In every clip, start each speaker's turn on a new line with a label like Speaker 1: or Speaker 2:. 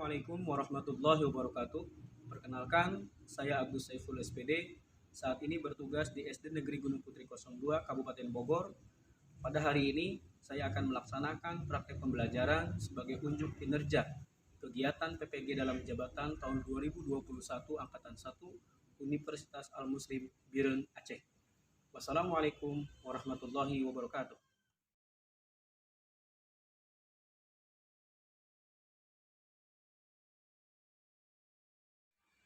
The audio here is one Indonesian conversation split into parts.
Speaker 1: Assalamualaikum warahmatullahi wabarakatuh. Perkenalkan, saya Agus Saiful SPD. Saat ini bertugas di SD Negeri Gunung Putri 02 Kabupaten Bogor. Pada hari ini, saya akan melaksanakan praktek pembelajaran sebagai unjuk kinerja kegiatan PPG dalam jabatan tahun 2021 Angkatan 1 Universitas Al-Muslim Biren Aceh. Wassalamualaikum warahmatullahi wabarakatuh.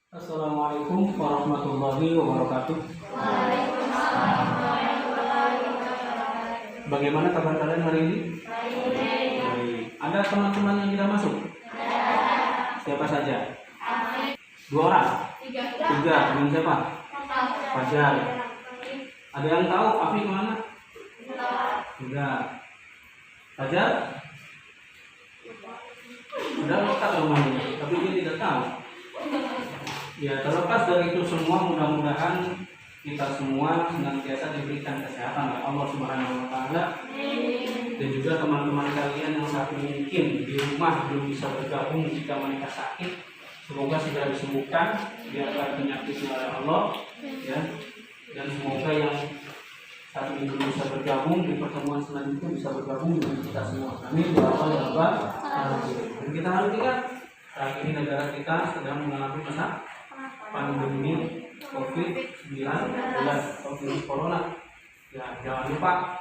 Speaker 1: Assalamualaikum warahmatullahi wabarakatuh. Bagaimana kabar kalian hari ini? Baik. Ada teman-teman yang tidak masuk? Siapa saja? 2 orang? 3. Dengan siapa? Fajar. Ada yang tahu Afi kemana? Tidak. Fajar? Sudah lengkap rumahnya, tapi dia tidak tahu. Ya, terlepas dari itu semua, mudah-mudahan kita semua senantiasa diberikan kesehatan oleh Allah Subhanahu wa taala. Dan juga teman-teman kalian yang saat ini mungkin di rumah belum bisa bergabung jika mereka sakit, semoga segera disembuhkan biarkan penyakitnya oleh Allah, ya. Dan semoga yang saat ini belum bisa bergabung di pertemuan selanjutnya bisa bergabung dengan kita semua. Amin ya Allah ya Rabbal alamin. Dan kita harus ingat, saat ini negara kita sedang mengalami masa pandemi COVID-19 atau virus corona. Ya, jangan lupa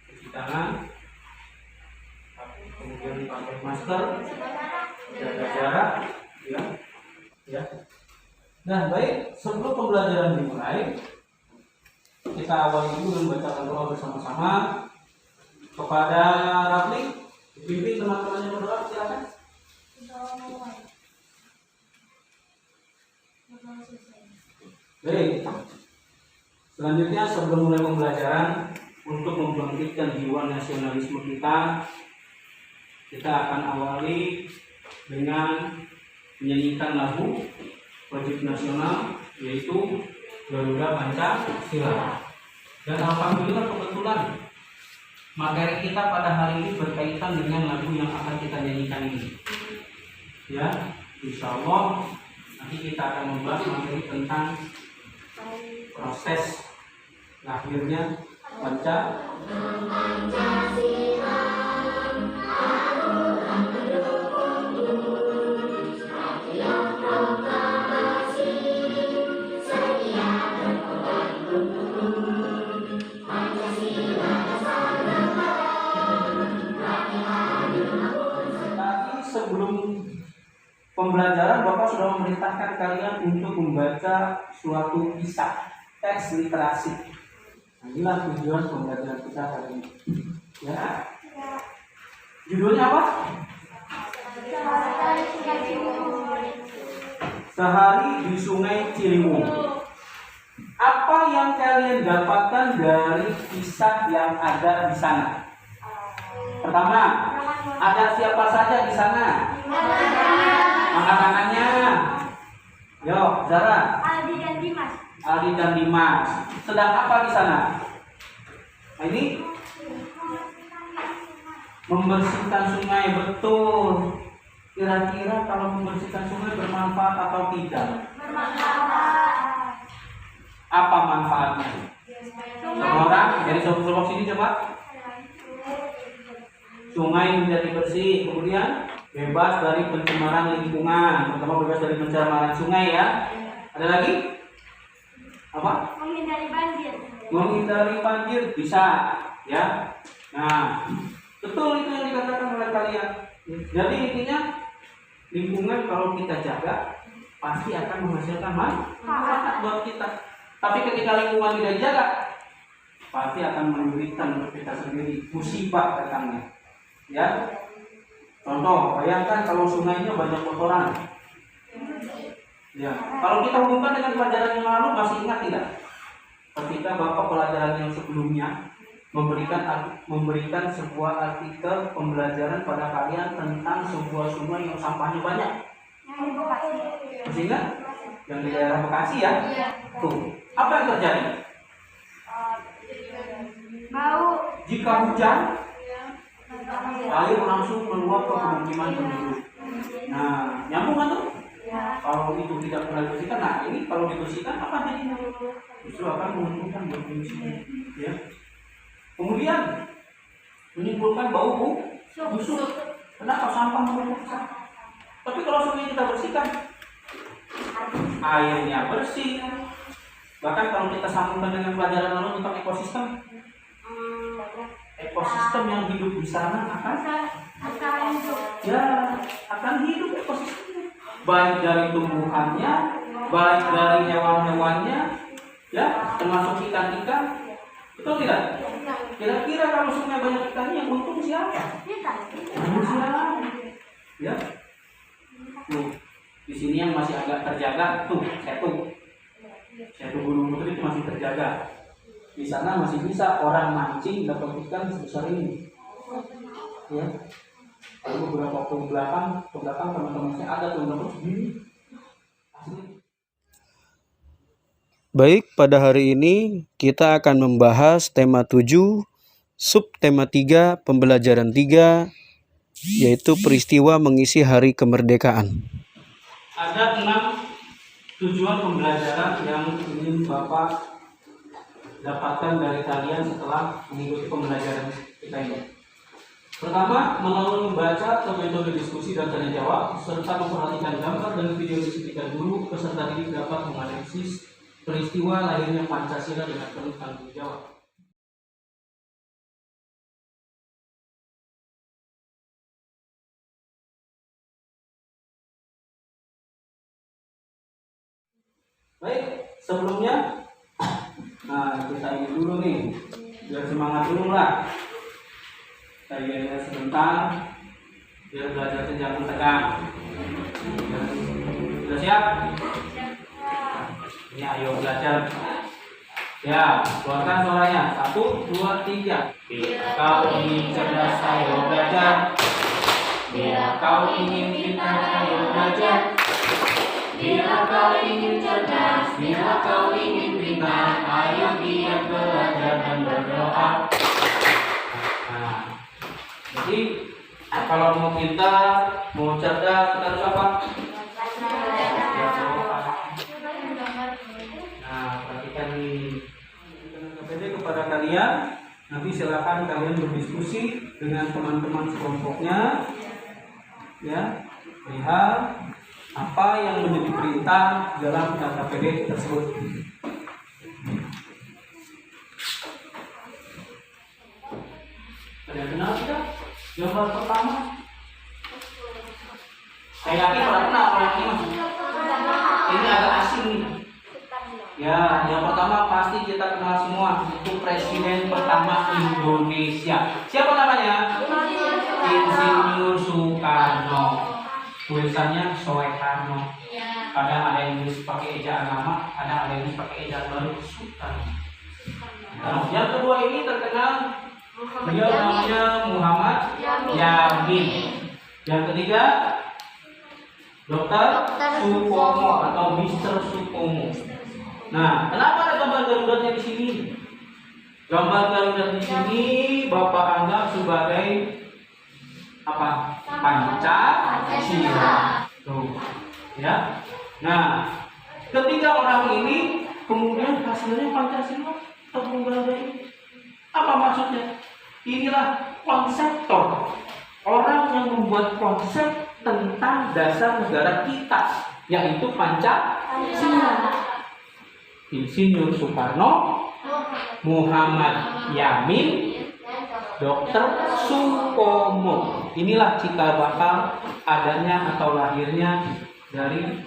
Speaker 1: cuci tangan, kemudian pakai masker, jaga jarak, ya. Nah, baik, sebelum pembelajaran dimulai, kita awali dulu dengan bacaan doa bersama-sama kepada Rafli. Dipimpin teman-teman yang berdoa, silakan. Baik, selanjutnya sebelum mulai pembelajaran, untuk membangkitkan jiwa nasionalisme kita akan awali dengan menyanyikan lagu wajib nasional, yaitu Garuda Pancasila. Dan alhamdulillah kebetulan materi kita pada hari ini berkaitan dengan lagu yang akan kita nyanyikan ini. Ya, insya Allah nanti kita akan membahas materi tentang proses lahirnya Pancasila. Sebelum pembelajaran, Bapak sudah memerintahkan kalian untuk membaca suatu kisah, teks literasi. Nah, inilah tujuan pembelajaran kita hari ini. Ya. Judulnya apa? Sehari di Sungai Ciliwung. Apa yang kalian dapatkan dari kisah yang ada di sana? Pertama, ada siapa saja di sana? Anak-anaknya. Yo, Zara. Aldi dan Dimas. Sedang apa di sana? Nah, ini membersihkan sungai, betul. Kira-kira kalau membersihkan sungai bermanfaat atau tidak?
Speaker 2: Bermanfaat.
Speaker 1: Apa manfaatnya? Orang dari sobat sini coba. Sungai menjadi bersih, kemudian bebas dari pencemaran lingkungan, terutama bebas dari pencemaran sungai, ya. Ada lagi? Apa?
Speaker 2: Menghindari banjir.
Speaker 1: Menghindari banjir bisa, ya. Nah, betul itu yang dikatakan oleh kalian. Jadi intinya lingkungan kalau kita jaga pasti akan menghasilkan manfaat buat kita. Tapi ketika lingkungan tidak dijaga, pasti akan memberikan untuk kita sendiri musibah datangnya. Ya, contoh, bayangkan kalau sungainya banyak kotoran. Ya, kalau kita hubungkan dengan pelajaran yang lalu, masih ingat tidak? Ketika Bapak pelajaran yang sebelumnya memberikan sebuah artikel pembelajaran pada kalian tentang sebuah sungai yang sampahnya banyak. Masih ingat? Yang di daerah Bekasi, ya? Tuh, apa yang terjadi?
Speaker 2: Bau.
Speaker 1: Jika hujan, air langsung meluap ke pemukiman penduduk. Nah, nyambung kan tuh?
Speaker 2: Ya.
Speaker 1: Kalau itu tidak pernah dibersihkan, nah ini kalau dibersihkan apa jadinya? Justru akan menguntungkan buat manusia. Ya. Kemudian menimbulkan bau busuk. Kenapa sampah menumpuk? Tapi kalau sungai kita bersihkan, airnya bersih. Bahkan kalau kita sambungkan dengan pelajaran lalu tentang ekosistem, ekosistem yang hidup di sana akan hidup ekosistemnya. Baik dari tumbuhannya, baik dari hewan-hewannya, ya, termasuk ikan-ikan. Betul tidak? Kira-kira kalau sungai banyak ikannya yang untung siapa? Manusia. Ya. Tuh, di sini yang masih agak terjaga tuh, Setu Gunung Putri itu masih terjaga. Di sana masih bisa orang mancing dapat ikan sebesar ini. Ya. Lalu beberapa waktu belakang teman-teman saya ada tuh dapat segini.
Speaker 3: Baik, pada hari ini kita akan membahas tema 7, subtema 3, pembelajaran 3, yaitu peristiwa mengisi hari kemerdekaan.
Speaker 1: Ada 6 tujuan pembelajaran yang ingin Bapak dapatkan dari kalian setelah mengikuti pembelajaran kita ini. Pertama, melalui membaca atau metode diskusi dan tanya jawab, serta memperhatikan gambar dan video disebutkan dulu, peserta didik dapat menganalisis peristiwa lahirnya Pancasila dengan penuh tanggung jawab. Baik, sebelumnya, nah kita ini dulu nih, biar semangat dulu lah. Kita sebentar, biar belajarnya jangan tegang. Sudah siap? Ini ayo belajar. Ya, keluarkan suaranya. 1, 2, 3. Bila kau ingin cerdas, ayo belajar. Bila kau ingin pintar, ayo belajar. Bila kau ingin cerdas, bila kau ingin pintar, ayo giat belajar dan berdoa. Nah, jadi kalau mau pintar, mau cerdas, kita harus apa? Nah, perhatikan ini. Jadi kepada kalian, nanti silakan kalian berdiskusi dengan teman-teman sekelompoknya, ya, lihat apa yang menjadi perintah dalam KKPD tersebut. Ada yang kenal tidak? Gambar pertama. Saya yakin pernah kenal orang ini mas. Ini agak asing nih. Ya, yang pertama pasti kita kenal semua, itu Presiden pertama Indonesia. Siapa namanya? Insinyur Soekarno. Tulisannya Soekarno. Kadang ada yang tulis pakai ejaan lama, ada yang tulis pakai ejaan baru, Soekarno. Nah, yang kedua ini terkenal, beliau namanya Muhammad Yamin. Yang ketiga, Dr. Supomo atau Mr. Supomo. Nah, kenapa ada gambar Garudanya di sini? Gambar Garuda di sini Bapak anggap sebagai apa? Pancasila. Tuh, ya. Nah, ketiga orang ini kemudian hasilnya Pancasila terbuat dari apa maksudnya? Inilah konseptor, orang yang membuat konsep tentang dasar negara kita, yaitu Pancasila. Insinyur Soekarno, Muhammad Yamin, Dr. Supomo. Inilah cikal bakal adanya atau lahirnya dari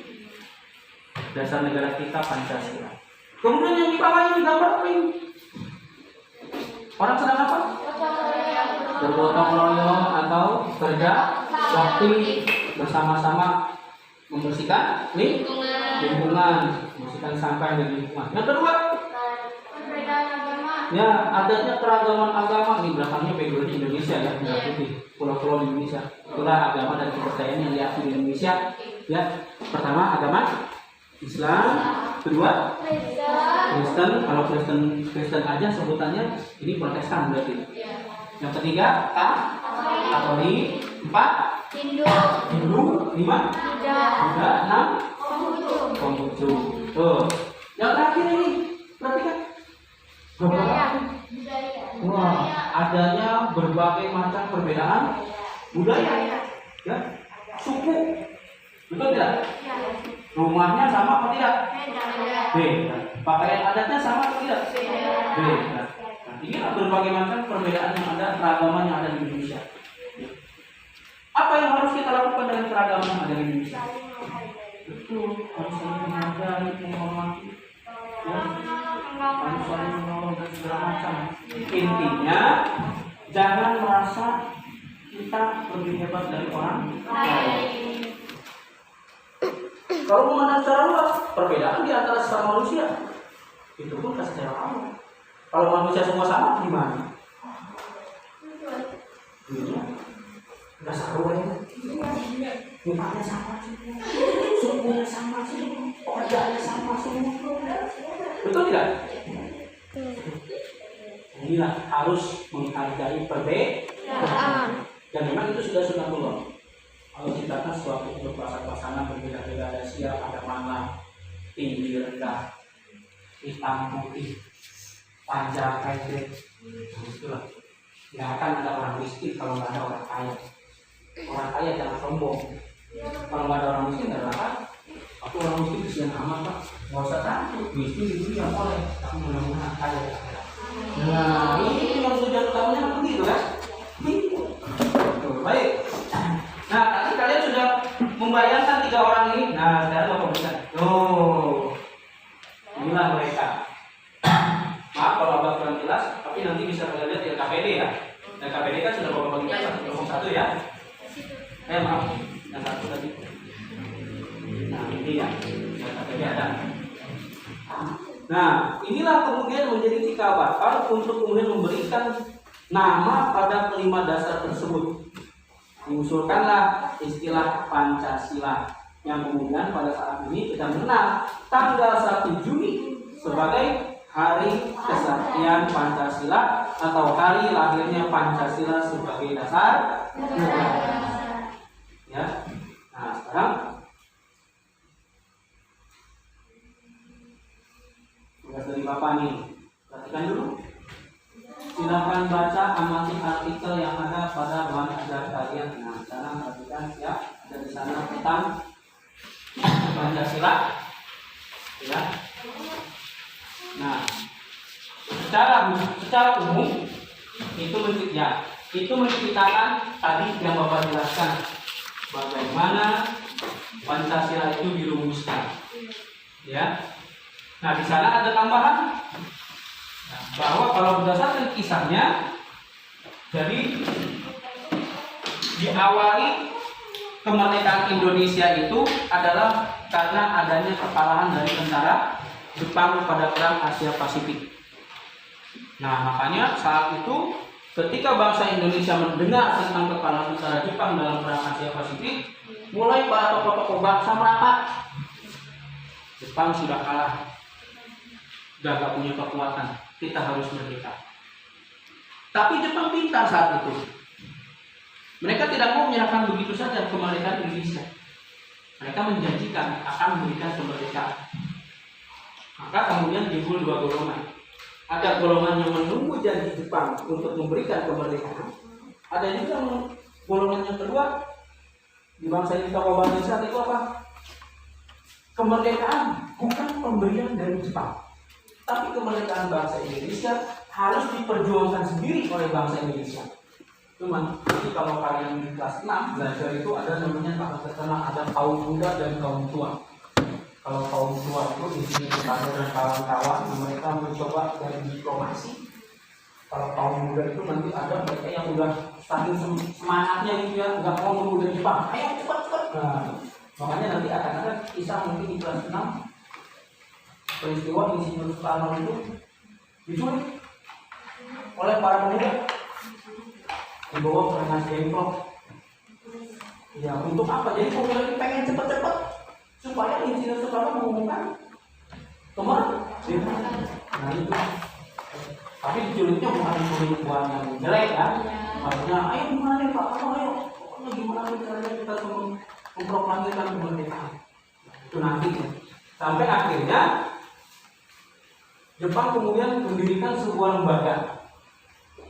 Speaker 1: dasar negara kita Pancasila. Kemudian yang di bawah ini gambar apa ini? Orang sedang apa? Bergotong royong atau kerja bakti bersama-sama membersihkan lingkungan, membersihkan sampah dan lingkungan. Yang kedua, ya adanya keragaman agama. Ini belakangnya background di Indonesia ya, merah putih, pulau-pulau di Indonesia. Itulah agama dan kepercayaan yang diakui di Indonesia. Ya, pertama agama Islam, kedua Kristen. Kalau Kristen aja sebutannya ini Protestan berarti. Yang ketiga Katolik, 4
Speaker 2: Hindu.
Speaker 1: Hindu. 5.
Speaker 2: Buddha.
Speaker 1: Buddha. 6.
Speaker 2: Konghucu.
Speaker 1: Konghucu. Tuh. Yang terakhir ini, perhatikan.
Speaker 2: Budaya.
Speaker 1: Wah, adanya berbagai macam perbedaan budaya, ya, suku, betul tidak?
Speaker 2: Ya.
Speaker 1: Rumahnya sama apa tidak?
Speaker 2: Beda.
Speaker 1: Beda. Pakaian adatnya sama atau tidak?
Speaker 2: Beda.
Speaker 1: Beda. Nah, inilah berbagai macam perbedaan yang ada, keragaman yang ada di Indonesia. Apa yang harus kita lakukan dengan keragaman yang ada di Indonesia? Betul, harus saling menghargai, menghormati, ya, harus saling menolong dan segala macam. Intinya, jangan merasa kita lebih hebat dari orang lain. Kalau memandang secara luas, perbedaan di antara sesama manusia itu pun secara Allah. Kalau manusia semua sama, gimana? Iya, nggak seru ya. Mukanya sama semua, sukunya sama semua, pekerjaannya sama semua. Betul tidak? Inilah harus menghargai perbedaan. Dan memang itu sudah sunatullah. Allah ciptakan suatu untuk pasangan berbeda-beda, ada siap, ada mana, tinggi, rendah, hitam, putih, panjang, pendek. Itulah. Nggak akan ada orang miskin kalau nggak ada orang kaya. Orang kaya jangan sombong. Kalau nggak ada orang miskin, nggak ada apa. Aku orang miskin kesian amat pak. Nggak usah takut. Miskin itu yang boleh. Tapi mudah-mudahan kaya. Nah, ini yang tujuan utamanya begitu kan? Baik. Nah, tadi kalian sudah membayangkan 3 orang ini. Nah, sekarang Bapak berikan. Oh, inilah mereka. Maaf kalau agak kurang jelas, tapi nanti bisa kalian lihat di LKPD ya. LKPD kan sudah Bapak bagikan 101 ya. Maaf, yang satu tadi. Nah, ini ya, LKPD ada. Nah, inilah kemudian menjadi cikal bakal untuk kemudian memberikan nama pada kelima dasar tersebut. Diusulkanlah istilah Pancasila yang kemudian pada saat ini kita mengenal tanggal 1 Juni sebagai Hari Kesaktian Pancasila atau hari lahirnya Pancasila sebagai dasar negara. Ya. Nah, sekarang tugas dari Bapak nih. Perhatikan dulu. Silakan baca, amati artikel yang ada pada bahan ajar kalian. Nah, sekarang perhatikan ya, ada di sana tentang Pancasila. Ya. Nah, secara umum itu menceritakan tadi yang Bapak jelaskan bagaimana Pancasila itu dirumuskan. Ya. Nah, di sana ada tambahan bahwa kalau berdasarkan kisahnya, jadi diawali kemerdekaan Indonesia itu adalah karena adanya kekalahan dari tentara Jepang pada perang Asia Pasifik. Nah, makanya saat itu ketika bangsa Indonesia mendengar tentang kekalahan tentara Jepang dalam perang Asia Pasifik, mulai para tokoh-tokoh bangsa merapat. Jepang sudah kalah, sudah gak punya kekuatan, kita harus merdeka. Tapi Jepang pintar saat itu. Mereka tidak mau menyerahkan begitu saja kemerdekaan Indonesia. Mereka menjanjikan akan memberikan kemerdekaan. Maka kemudian timbul 2 golongan. Ada golongan yang menunggu janji Jepang untuk memberikan kemerdekaan. Ada juga golongan yang kedua di bangsa kita Indonesia itu apa? Kemerdekaan bukan pemberian dari Jepang, tapi kemerdekaan bangsa Indonesia harus diperjuangkan sendiri oleh bangsa Indonesia. Cuman, jadi kalau kalian di kelas 6 belajar itu ada namanya tahap terkenal, ada kaum muda dan kaum tua. Kalau kaum tua itu di sini kita dan kawan-kawan, mereka mencoba dari diplomasi. Kalau kaum muda itu nanti ada mereka yang udah saking semangatnya gitu ya, nggak mau menunggu dari Jepang, ayo cepat-cepat. Nah, makanya nanti akan ada kisah mungkin di kelas 6 peristiwa Insinyur Soekarno itu diculik oleh para pemuda, dibawa ke Rengas Dengklok. Ya, untuk apa? Jadi pemuda ini pengen cepat-cepat supaya Insinyur Soekarno mengumumkan kemerdekaan. Nah itu. Tapi diculiknya bukan diculik buat yang jelek ya. Maksudnya, ayo gimana nih Pak? Ayo gimana caranya kita memproklamasikan kemerdekaan. Itu nanti sampai akhirnya Jepang kemudian mendirikan sebuah lembaga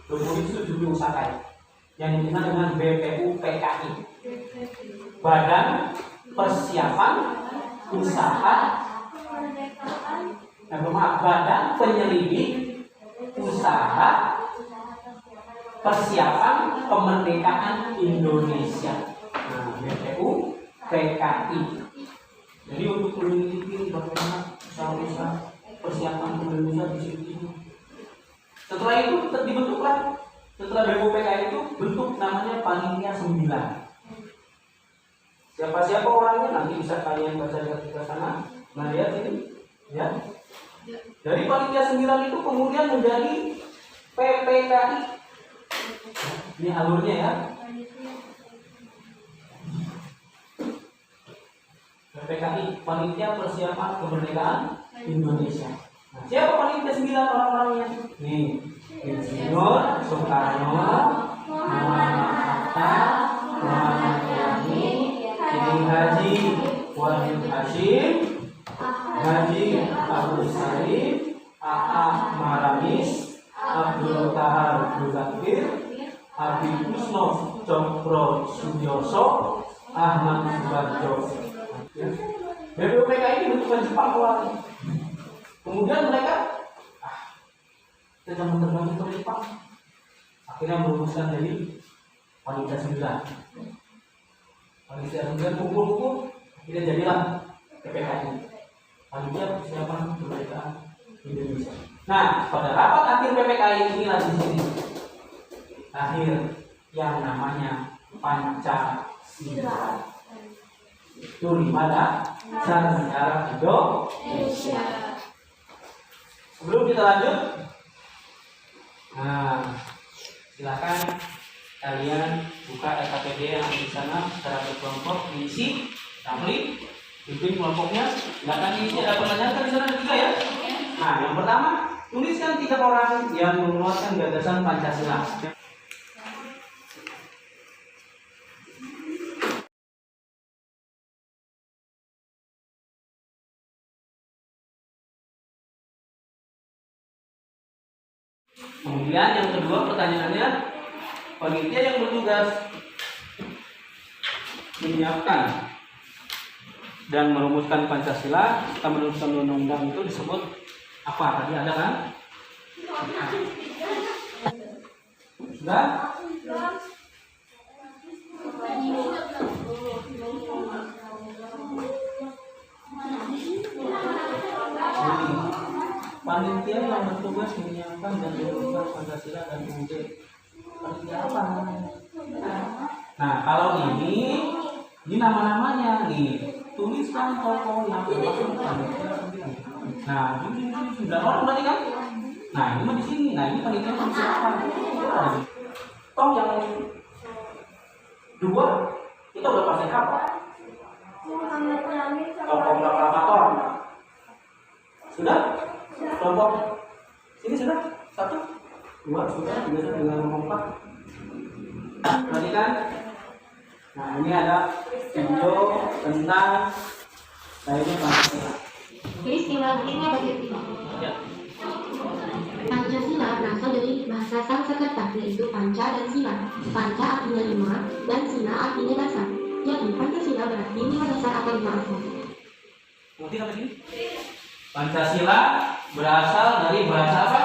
Speaker 1: Doburitsu Jumyo Sakai yang dikenal dengan BPUPKI, Badan Persiapan Usaha Badan Penyelidik Usaha Persiapan Kemerdekaan Indonesia. Nah, BPUPKI. Jadi untuk menyelidiki bagaimana usaha-usaha persiapan Indonesia di situ. Setelah itu dibentuklah, setelah BPUPKI itu bentuk namanya Panitia 9. Siapa-siapa orangnya nanti bisa kalian baca di artikel sana. Nah, lihat ini, ya. Dari Panitia 9 itu kemudian menjadi PPKI. Ini alurnya ya. PPKI, Panitia Persiapan Kemerdekaan Indonesia. Nah, siapa panitia 9 orang-orangnya? Nih, Insinyur Soekarno, Muhammad Hatta, Muhammad Yani, Kiai Haji Wahid Hasyim, Haji Abdul Salim, A.A. Maramis, Abdul Kahar Muzakir, Abi Kusno Cokro Sudioso, Ahmad Subarjo. BPUPKI ini bentukan Jepang awalnya. Kemudian mereka kita jangan tergantung ke Jepang. Akhirnya merumuskan jadi Panitia 9. Panitia 9 kumpul-kumpul, akhirnya jadilah PPKI, Panitia Persiapan Kemerdekaan Indonesia. Nah, pada rapat akhir PPKI inilah di sini akhir yang namanya Pancasila. Itu 5 dasar negara Indonesia. Sebelum kita lanjut, nah, silakan kalian buka LKPD yang ada di sana secara berkelompok, diisi, tampil, pimpin kelompoknya. Silakan diisi, ada pertanyaan kan di sana ada 3 ya. Nah, yang pertama, tuliskan 3 orang yang menguatkan gagasan Pancasila. Kemudian yang kedua pertanyaannya, panitia yang bertugas menyiapkan dan merumuskan Pancasila atau merumuskan undang-undang itu disebut apa? Tadi ada kan? Sudah? Panitia yang bertugas menyiapkan dan merumuskan Pancasila dan UUD. Panitia apa namanya? Nah, kalau ini nama-namanya nih. Tuliskan tokoh yang termasuk panitia 9. Nah, ini 9 orang berarti kan? Nah, ini mah di sini. Nah, ini panitia yang siapa? Toh yang 2 kita udah pasti apa? Tokoh proklamator. Sudah? Kelompok sini sudah 1, 2 sudah, 3 sudah, dengan nomor 4. Perhatikan. Nah, ini ada video tentang lainnya Pancasila.
Speaker 2: Peristiwa ini bagaimana?
Speaker 1: Ya.
Speaker 2: Pancasila berasal dari bahasa Sanskerta, yaitu panca dan sila. Panca artinya 5 dan sila artinya dasar. Jadi Pancasila berarti 5 dasar atau 5 asal.
Speaker 1: Ngerti sampai sini? Pancasila berasal dari bahasa apa?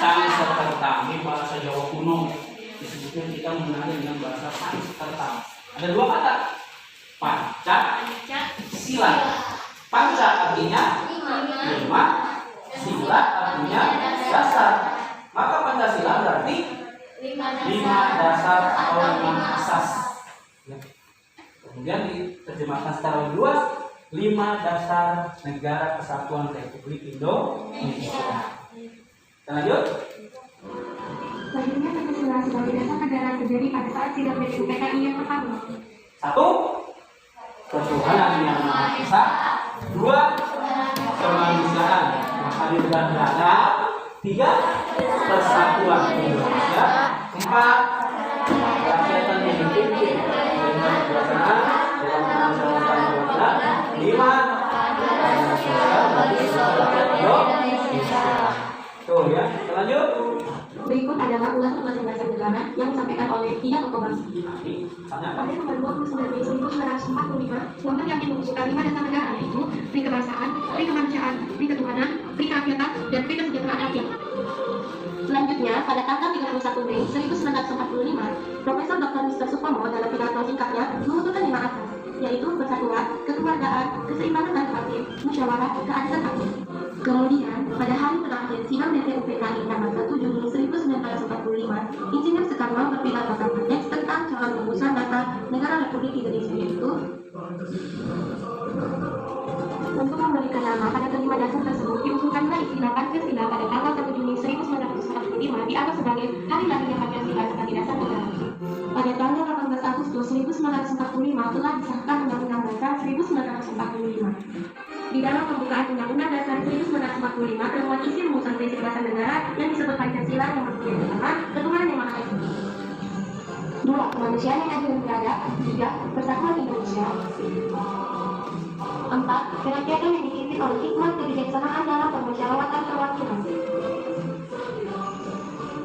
Speaker 1: Sanskerta. Ini bahasa Jawa kuno. Disebutnya kita mengenalnya dengan bahasa Sanskerta. Ada 2 kata. Panca, sila. Panca artinya 5, sila artinya dasar. Maka Pancasila berarti 5 dasar atau 5 asas. Ya. Kemudian diterjemahkan secara lebih luas, 5 dasar negara kesatuan Republik Indonesia. Kita lanjut.
Speaker 2: Selanjutnya Pancasila sebagai dasar negara terjadi pada saat sidang BPUPKI yang pertama.
Speaker 1: 1. Ketuhanan yang Maha Esa. 2. Kemanusiaan yang adil dan beradab. 3. Persatuan Indonesia. 4. Rakyat yang dipimpin beriman tuh ya, lanjut.
Speaker 2: Berikut adalah ulasan masing-masing negara yang disampaikan oleh 3 tokoh bangsa.
Speaker 1: Misalnya
Speaker 2: Pada tanggal 29 Mei 1945, kelompok yang mengusulkan 5 dasar negara yaitu Pri Kebangsaan, Pri Kemanusiaan, Pri Ketuhanan, Pri Kerakyatan, dan Pri Kesejahteraan Rakyat. Selanjutnya, pada tanggal 31 Mei 1945, Profesor Dr. Mr. Supomo dalam pidato singkatnya mengusulkan 5 asas, yaitu persatuan, kekeluargaan, keseimbangan antar hakim, musyawarah, keadilan hakim. Kemudian, pada hari terakhir sidang DPUPKI tanggal 1 Juni 1945, Insinyur Soekarno berpidato pada teks tentang calon rumusan data negara Republik Indonesia yaitu untuk memberikan nama pada kelima dasar tersebut diusulkanlah istilah Pancasila pada tanggal 1 Juni 1945 dianggap sebagai hari lahirnya Pancasila sebagai dasar negara. Pada tanggal 18 Agustus 1945 telah disahkan Undang-Undang Dasar 1945. Di dalam pembukaan Undang-Undang Dasar 1945 termuat isi rumusan prinsip dasar negara yang disebut Pancasila yang artinya pertama, ketuhanan yang maha esa. 2. Kemanusiaan yang adil dan beradab. 3. Persatuan Indonesia. 4. Kerakyatan yang dipimpin oleh hikmah kebijaksanaan dalam permusyawaratan perwakilan.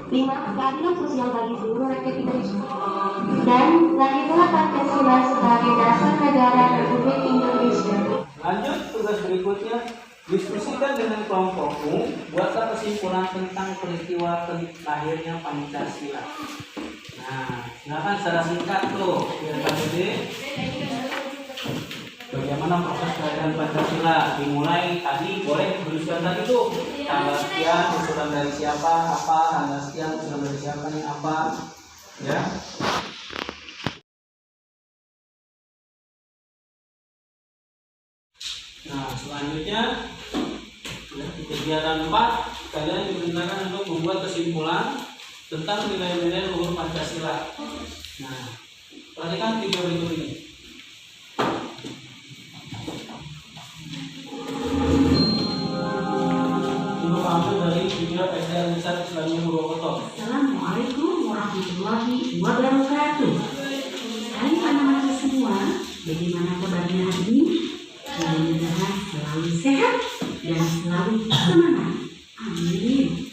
Speaker 2: 5. Keadilan sosial bagi seluruh rakyat Indonesia. Dan lahirlah Pancasila sebagai dasar negara Republik Indonesia.
Speaker 1: Lanjut tugas berikutnya, diskusikan dengan kelompokmu, buatlah kesimpulan tentang peristiwa lahirnya Pancasila. Nah, silakan secara singkat tuh, biar tadi bagaimana proses kelahiran Pancasila. Dimulai tadi, boleh tuliskan tadi tuh tanggal sekian, usulan dari siapa, apa, tanggal sekian, usulan dari siapa, ini apa, ya. Nah, selanjutnya di kegiatan 4 kalian diperintahkan untuk membuat kesimpulan tentang nilai-nilai luhur Pancasila. Nah, perhatikan video berikut ini. Ini ambil dari video SDN Besar Islamiyah Purwokerto.
Speaker 4: Assalamualaikum warahmatullahi wabarakatuh. Hai anak-anak semua, bagaimana kabarnya hari ini? Mudah-mudahan selalu sehat dan selalu semangat. Amin.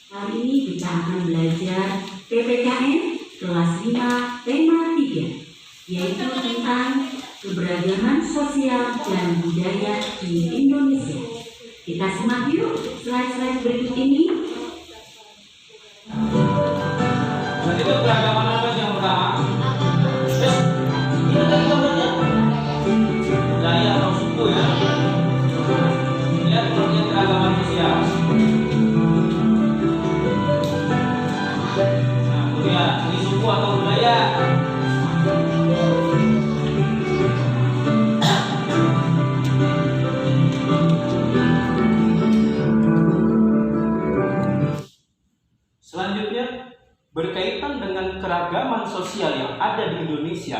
Speaker 4: Hari ini kita akan belajar PPKN kelas 5 tema 3, yaitu tentang keberagaman sosial dan budaya di Indonesia. Kita simak yuk slide-slide berikut ini.
Speaker 1: Nah, itu keragaman apa yang pertama? Ini tadi gambarnya budaya atau suku ya. Lihat pengertian keragaman sosial. Nah, kemudian ini suku atau budaya. Selanjutnya, berkaitan dengan keragaman sosial yang ada di Indonesia,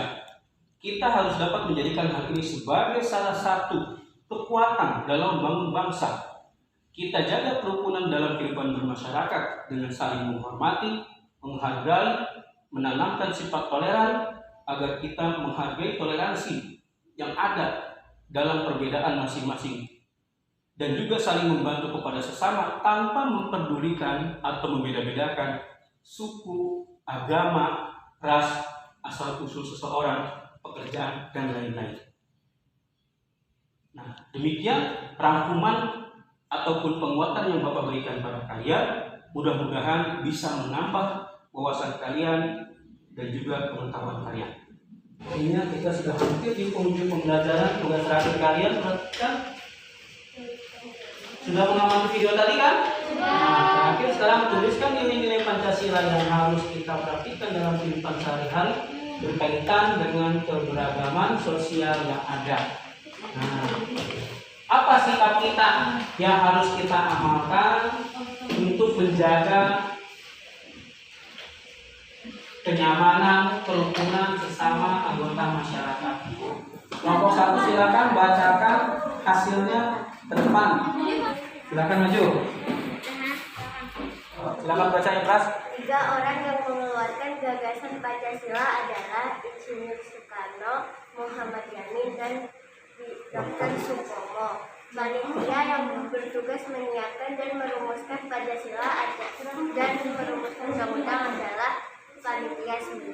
Speaker 1: kita harus dapat menjadikan hal ini sebagai salah satu kekuatan dalam membangun bangsa. Kita jaga kerukunan dalam kehidupan bermasyarakat dengan saling menghormati, menghargai, menanamkan sifat toleran agar kita menghargai toleransi yang ada dalam perbedaan masing-masing. Dan juga saling membantu kepada sesama tanpa memperdulikan atau membeda-bedakan suku, agama, ras, asal-usul seseorang, pekerjaan, dan lain-lain. Nah, demikian rangkuman ataupun penguatan yang Bapak berikan pada kalian. Mudah-mudahan bisa menambah wawasan kalian dan juga pengetahuan kalian. Ini kita sudah hampir di penghujung pembelajaran. Tugas terakhir kalian perhatikan. Sudah mengamati video tadi kan? Nah, terakhir sekarang tuliskan nilai-nilai Pancasila yang harus kita praktikkan dalam kehidupan sehari-hari berkaitan dengan keberagaman sosial yang ada. Nah, apa sikap kita yang harus kita amalkan untuk menjaga kenyamanan, kerukunan sesama anggota masyarakat? Kelompok 1 silakan bacakan hasilnya ke depan. Silakan maju. Silakan baca yang keras.
Speaker 5: 3 orang yang mengeluarkan gagasan Pancasila adalah Insinyur Soekarno, Muhammad Yamin, dan Dr. Supomo. Panitia yang bertugas menyiapkan dan merumuskan Pancasila dan merumuskan undang-undang adalah Panitia 9.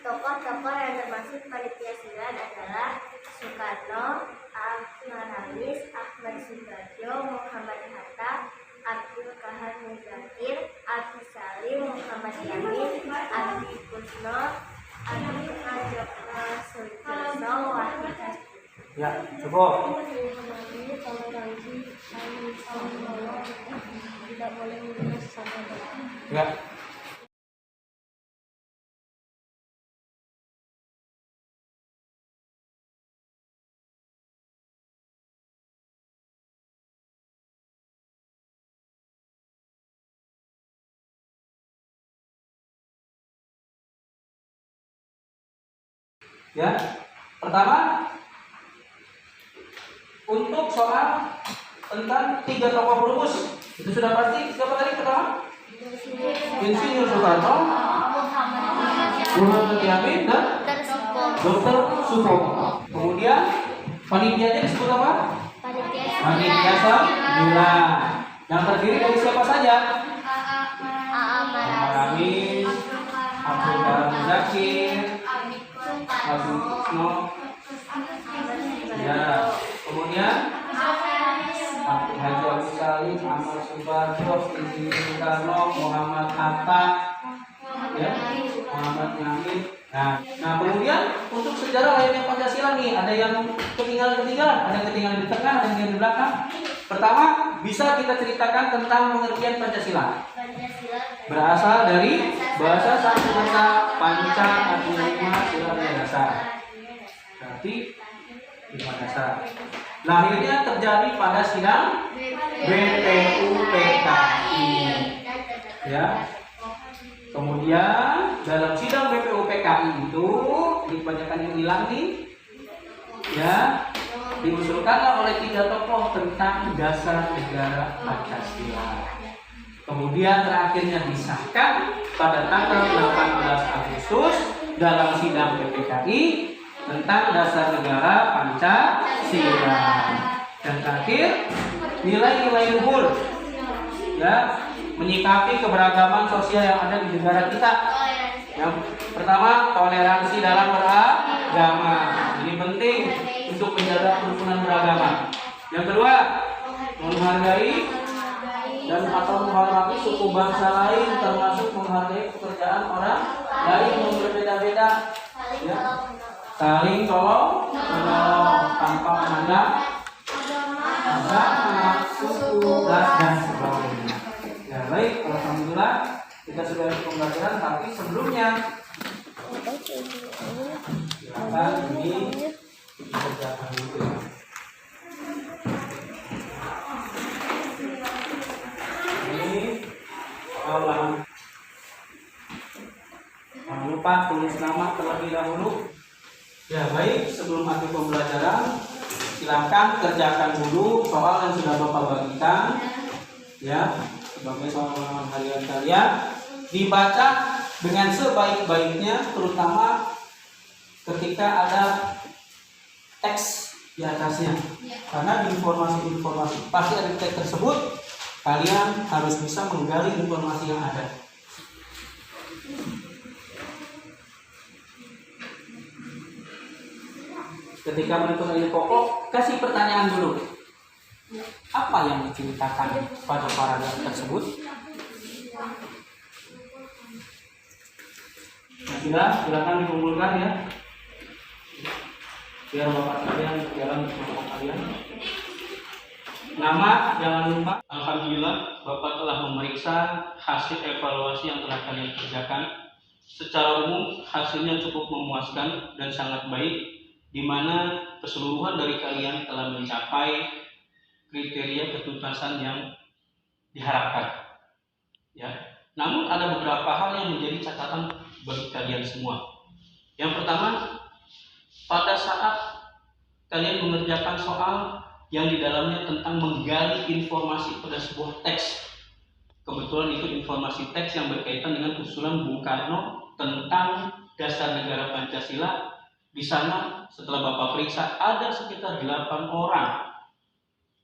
Speaker 5: Tokoh-tokoh yang termasuk Panitia 9 adalah Soekarno, Ahmad Haris, Ahmad Subarjo, Muhammad Hatta, Abdul Kahar Muzakir, Abdul Salim, Muhammad Yamin, Abdi Kusno, Abdi Ajokna Sujoso, Wahid Hasyim.
Speaker 1: Ya, cukup.
Speaker 5: Toleransi, tidak boleh menghina sesama.
Speaker 1: Ya. Ya, pertama untuk soal tentang 3 tokoh perumus itu sudah pasti. Siapa tadi pertama? Insinyur Soekarno, Muhammad Yamin, dan Dr. Supomo. Kemudian panitianya disebut apa? Panitia 9. Yang terdiri dari siapa saja? Amin, Abdul Kahar Muzakir, Abdul Kusno, ya. Kemudian Haji Abdul Salim, Ahmad Subarjo, Insinyur Soekarno, Muhammad Hatta, ya, Muhammad Yamin. Nah, kemudian untuk sejarah lainnya Pancasila nih, ada yang ketinggalan, ada yang ketinggalan di tengah, ada yang di belakang. Pertama, bisa kita ceritakan tentang pengertian Pancasila. Berasal dari bahasa Sanskerta Panca artinya sila dasar. Berarti 5 dasar. Lahirnya terjadi pada sidang BPUPKI. Ya. Kemudian dalam sidang BPUPKI itu kebanyakan yang hilang nih, ya, diusulkan oleh 3 tokoh tentang dasar negara Pancasila. Kemudian terakhirnya disahkan pada tanggal 18 Agustus dalam sidang PPKI tentang dasar negara Pancasila. Dan terakhir nilai-nilai luhur, ya, menyikapi keberagaman sosial yang ada di negara kita. Yang pertama, toleransi dalam beragama. Ini penting untuk menjaga kerukunan beragama. Yang kedua, menghargai dan atau menghormati suku bangsa lain, termasuk menghargai pekerjaan orang lain yang berbeda-beda, ya. Saling tolong menolong tanpa memandang agama, suku, ras, dan sebagainya. Ya baik, alhamdulillah kita sudah pembelajaran, tapi sebelumnya silakan ini dikerjakan dulu. Allah, jangan lupa tulis nama terlebih dahulu. Ya baik, sebelum akhir pembelajaran silakan kerjakan dulu soal yang sudah Bapak bagikan, ya, sebagai soal ulangan harian kalian. Dibaca dengan sebaik-baiknya, terutama ketika ada teks di atasnya, karena di informasi pasti ada teks tersebut. Kalian harus bisa menggali informasi yang ada. Ketika menentukan ide pokok, kasih pertanyaan dulu. Apa yang diceritakan pada paragraf tersebut? Nah, silakan dikumpulkan ya. Biar bapak kalian berjalan bersama kalian. Nama jangan lupa. Alhamdulillah Bapak telah memeriksa hasil evaluasi yang telah kalian kerjakan. Secara umum hasilnya cukup memuaskan dan sangat baik, di mana keseluruhan dari kalian telah mencapai kriteria ketuntasan yang diharapkan. Ya. Namun ada beberapa hal yang menjadi catatan bagi kalian semua. Yang pertama, pada saat kalian mengerjakan soal yang di dalamnya tentang menggali informasi pada sebuah teks. Kebetulan itu informasi teks yang berkaitan dengan usulan Bung Karno tentang dasar negara Pancasila di sana setelah Bapak periksa ada sekitar 8 orang,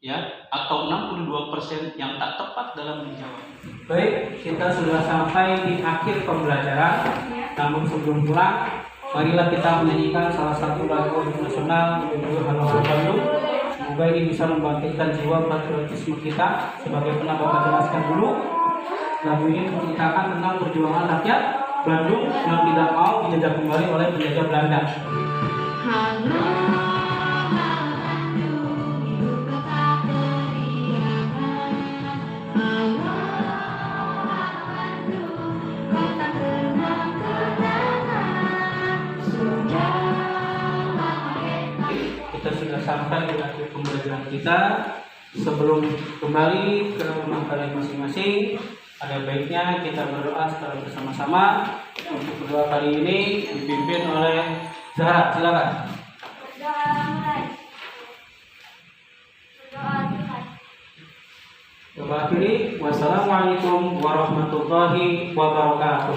Speaker 1: ya, atau 62% yang tak tepat dalam menjawab. Baik, kita sudah sampai di akhir pembelajaran. Namun sebelum pulang, marilah kita menyanyikan salah satu lagu nasional yaitu Halo Halo Bandung. Semoga ini bisa membangkitkan jiwa patriotisme kita. Sebagai pernah Bapak jelaskan dulu, lagu ini menceritakan tentang perjuangan rakyat Bandung yang tidak mau dijajah kembali oleh penjajah Belanda. Kita sudah sampai di akhir pembelajaran kita. Sebelum kembali ke rumah kalian masing-masing, ada baiknya kita berdoa secara bersama-sama. Untuk berdoa kali ini dipimpin oleh Zahra. Silakan.
Speaker 5: Berdoa mulai. Berdoa Tuhan.
Speaker 1: Coba akhiri. Wassalamualaikum warahmatullahi wabarakatuh.